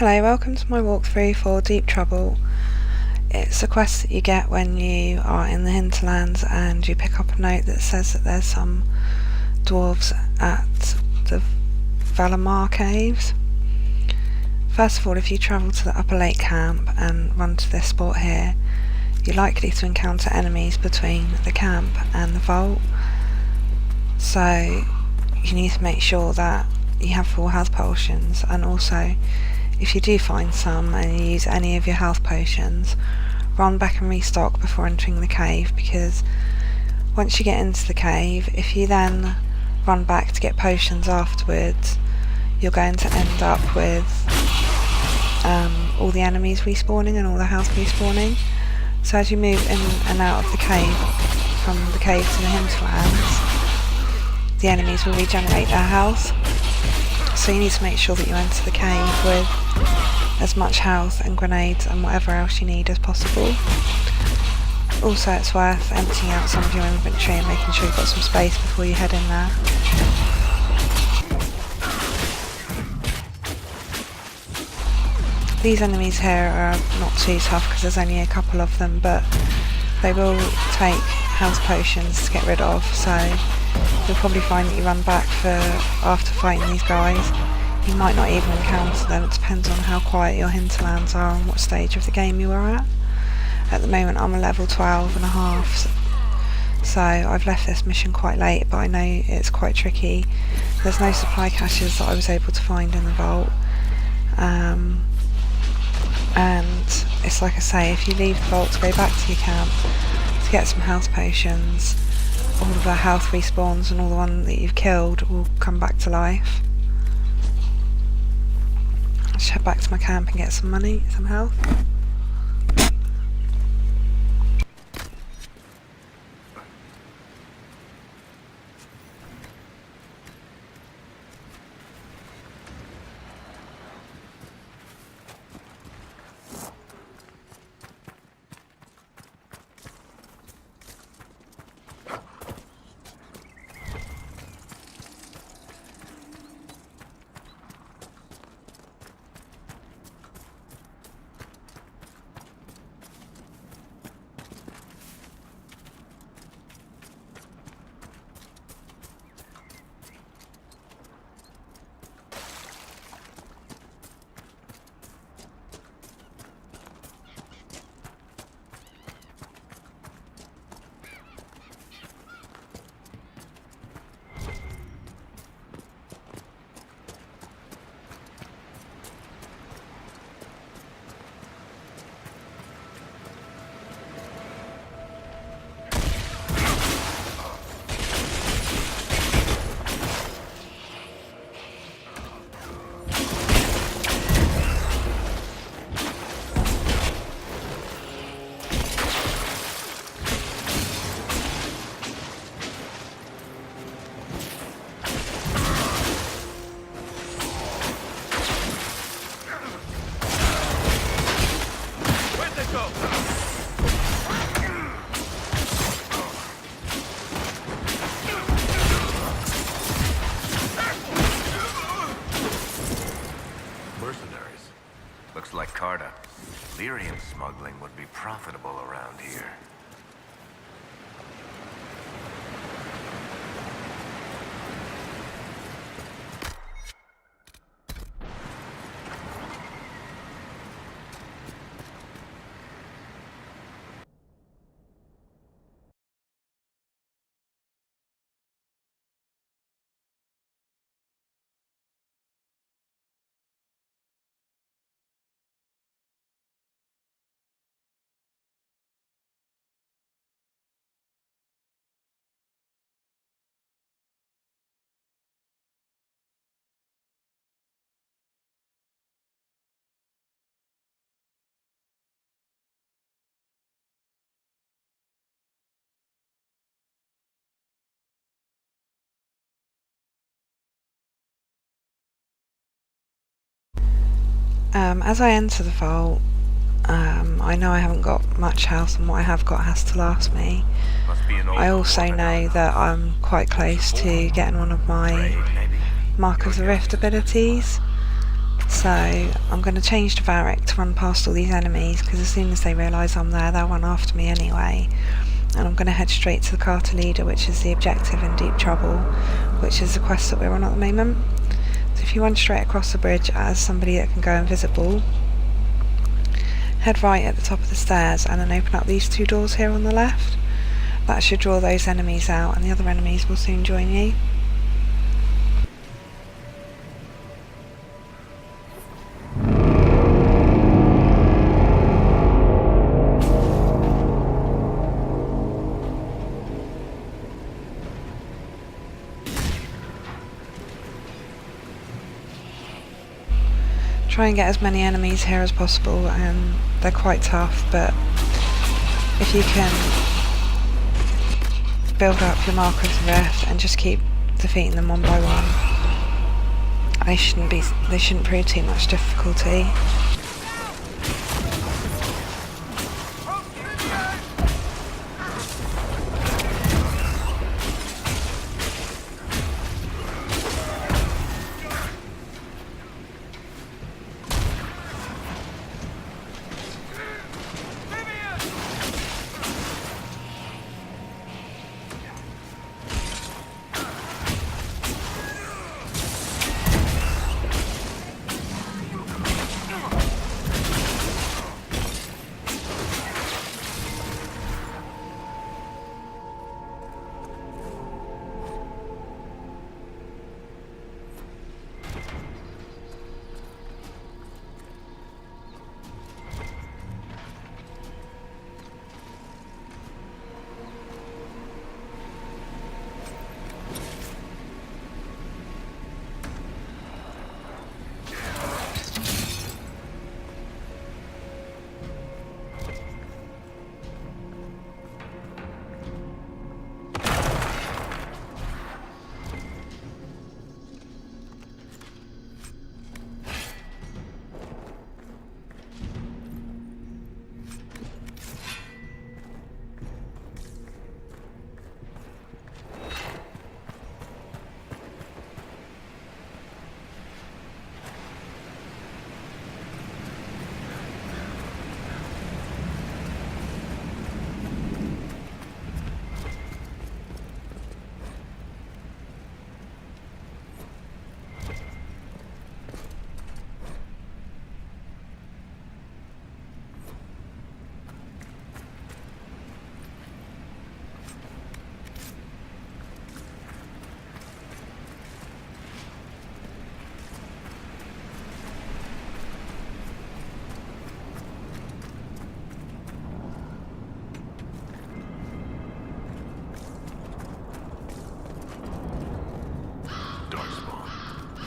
Hello, welcome to my walkthrough for Deep Trouble. It's a quest that you get when you are in the hinterlands and you pick up a note that says that there's some dwarves at the Valammar caves. First of all, if you travel to the upper lake camp and run to this spot here, you're likely to encounter enemies between the camp and the vault, so you need to make sure that you have full health potions, and also if you do find some and you use any of your health potions, run back and restock before entering the cave, because once you get into the cave, if you then run back to get potions afterwards, you're going to end up with all the enemies respawning and all the health respawning. So as you move in and out of the cave, from the cave to the hinterlands, the enemies will regenerate their health. So you need to make sure that you enter the cave with as much health and grenades and whatever else you need as possible. Also, it's worth emptying out some of your inventory and making sure you've got some space before you head in there. These enemies here are not too tough because there's only a couple of them, but they will take health potions to get rid of, so you'll probably find that you run back after fighting these guys. You might not even encounter them. It depends on how quiet your hinterlands are and what stage of the game you are at. At the moment I'm a level 12 and a half, so I've left this mission quite late, but I know it's quite tricky. There's no supply caches that I was able to find in the vault, and it's like I say, if you leave the vault to go back to your camp to get some health potions, all of the health respawns and all the one that you've killed will come back to life. Let's head back to my camp and get some money, some health. Lyrium smuggling would be profitable around here. As I enter the vault, I know I haven't got much health, and what I have got has to last me. I also know that I'm quite close to getting one of my Mark of the Rift abilities, So I'm going to change to Varric to run past all these enemies, because as soon as they realise I'm there, they'll run after me anyway. And I'm going to head straight to the Carter Leader, which is the objective in Deep Trouble, which is the quest that we're on at the moment. So if you run straight across the bridge as somebody that can go invisible, head right at the top of the stairs and then open up these two doors here on the left. That should draw those enemies out, and the other enemies will soon join you. Try and get as many enemies here as possible, and they're quite tough, but if you can build up your Mark of the Rift and just keep defeating them one by one, they shouldn't prove too much difficulty.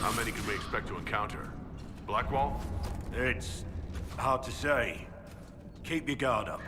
How many can we expect to encounter? Blackwall? It's hard to say. Keep your guard up.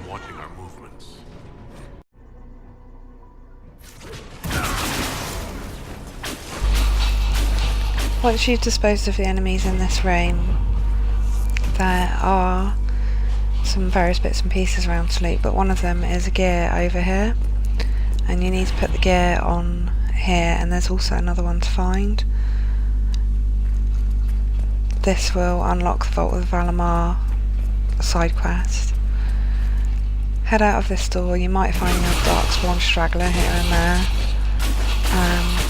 Watching our movements. Once you've disposed of the enemies in this room, there are some various bits and pieces around to loot, but one of them is a gear over here, and you need to put the gear on here, and there's also another one to find. This will unlock the Vault of Valammar side quest. Head out of this door, you might find your Darkspawn straggler here and there.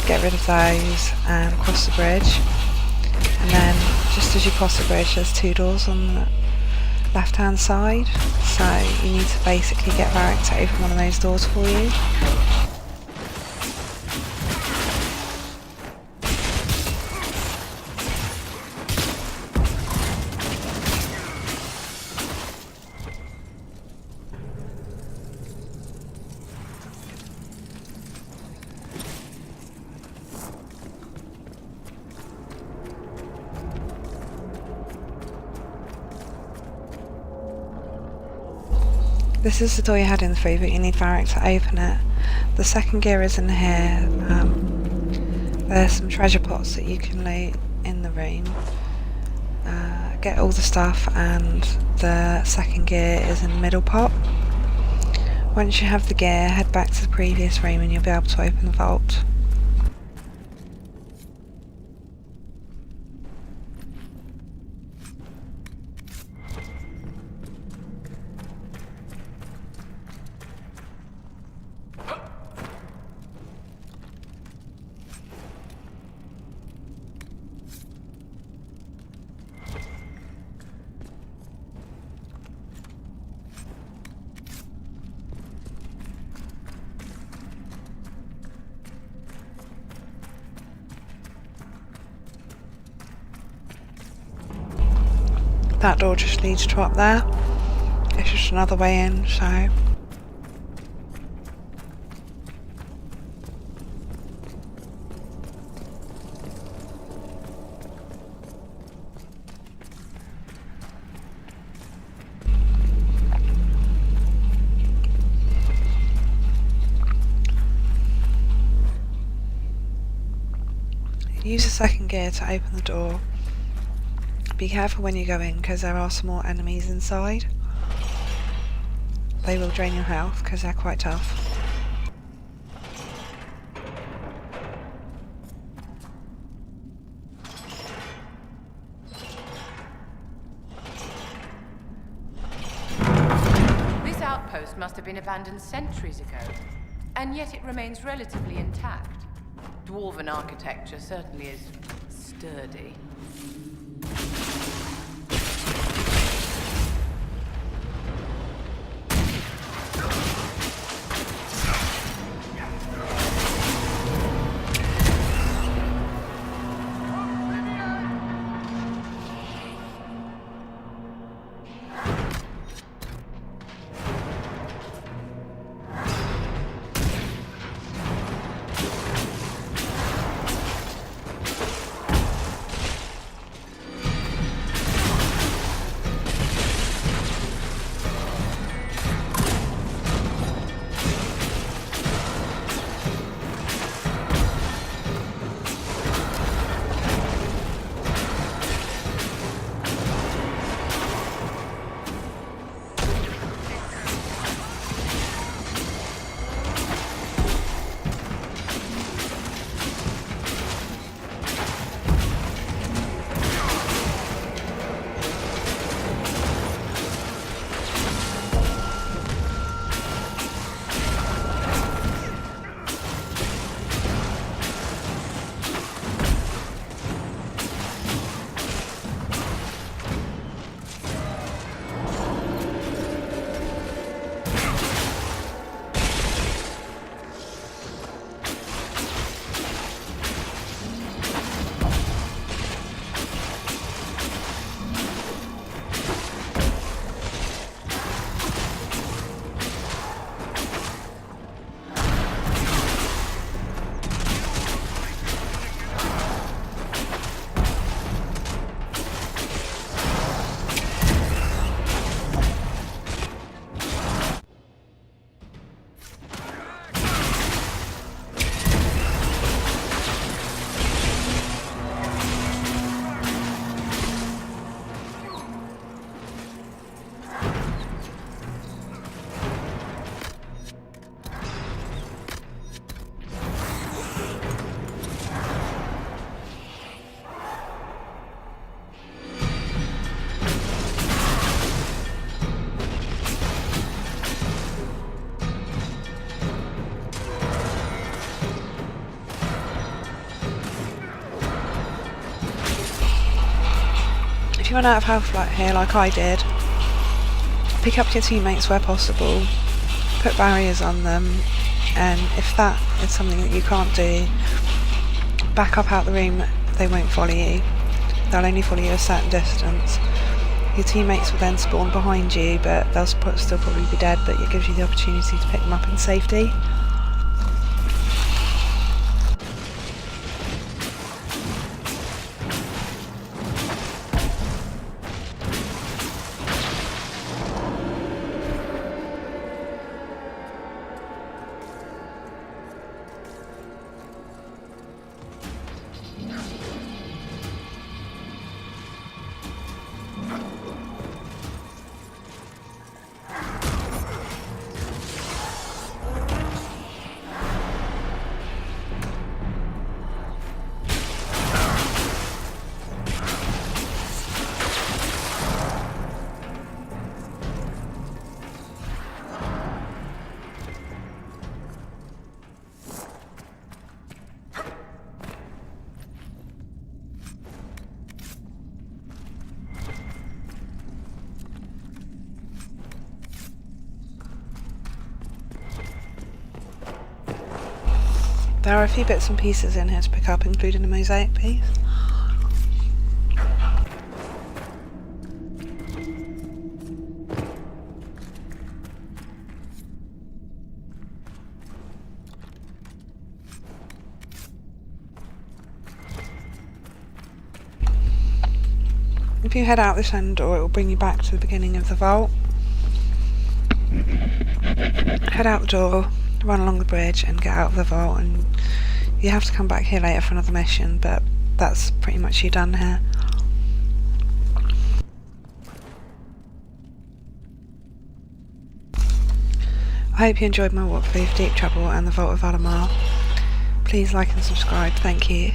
Get rid of those and cross the bridge. And then, just as you cross the bridge, there's 2 doors on the left hand side. So you need to basically get Varric to open one of those doors for you. This is the door you're heading through, but you need Varric to open it. The second gear is in here. There's some treasure pots that you can loot in the room. Get all the stuff, and the second gear is in the middle pot. Once you have the gear, head back to the previous room and you'll be able to open the vault. That door just leads to up there. It's just another way in, so... Use the second gear to open the door. Be careful when you go in, because there are some more enemies inside. They will drain your health, because they're quite tough. This outpost must have been abandoned centuries ago, and yet it remains relatively intact. Dwarven architecture certainly is sturdy. if you run out of health like here, like I did, pick up your teammates where possible, put barriers on them, and if that is something that you can't do, back up out the room. They won't follow you. They'll only follow you a certain distance. Your teammates will then spawn behind you, but they'll still probably be dead, but it gives you the opportunity to pick them up in safety. There are a few bits and pieces in here to pick up, including a mosaic piece. If you head out this end door, it will bring you back to the beginning of the vault. Head out the door, run along the bridge and get out of the vault, and you have to come back here later for another mission, but that's pretty much you done here. I hope you enjoyed my walkthrough of Deep Trouble and the Vault of Valammar. Please like and subscribe, thank you.